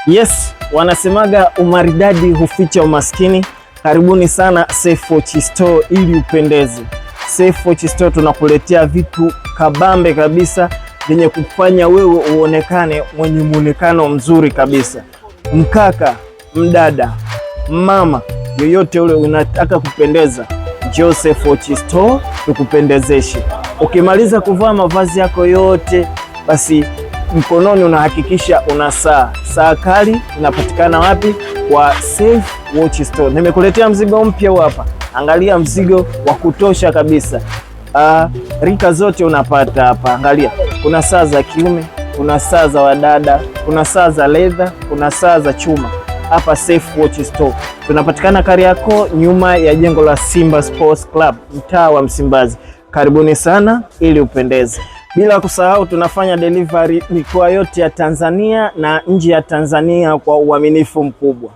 Yes, wanasemaga umaridadi huficha umaskini. Karibuni sana Safe Watch Store ili upendeze. Safe Watch Store tunakuletea vitu kabambe kabisa vyenye kufanya wewe uonekane mwenye muonekano mzuri kabisa. Mkaka, mdada, mama, yoyote ule unataka kupendeza, njoo Safe Watch Store tukupendezeshe. Ukimaliza kuvaa mavazi yako yote, basi mkononi unahakikisha una saa kali. Inapatikana wapi? Kwa Safe Watch Store. Nimekuletea mzigo mpya hapa. Angalia, mzigo wa kutosha kabisa. Rika zote unapata hapa. Angalia, kuna saa za kiume, kuna saa za wadada, kuna saa za leather, kuna saa za chuma. Hapa Safe Watch Store tunapatikana Kariakoo, nyuma ya jengo la Simba Sports Club, mtaa wa Msimbazi. Karibuni sana ili upendeze. Bila kusahau tunafanya delivery mikoa yote ya Tanzania na nje ya Tanzania kwa uaminifu mkubwa.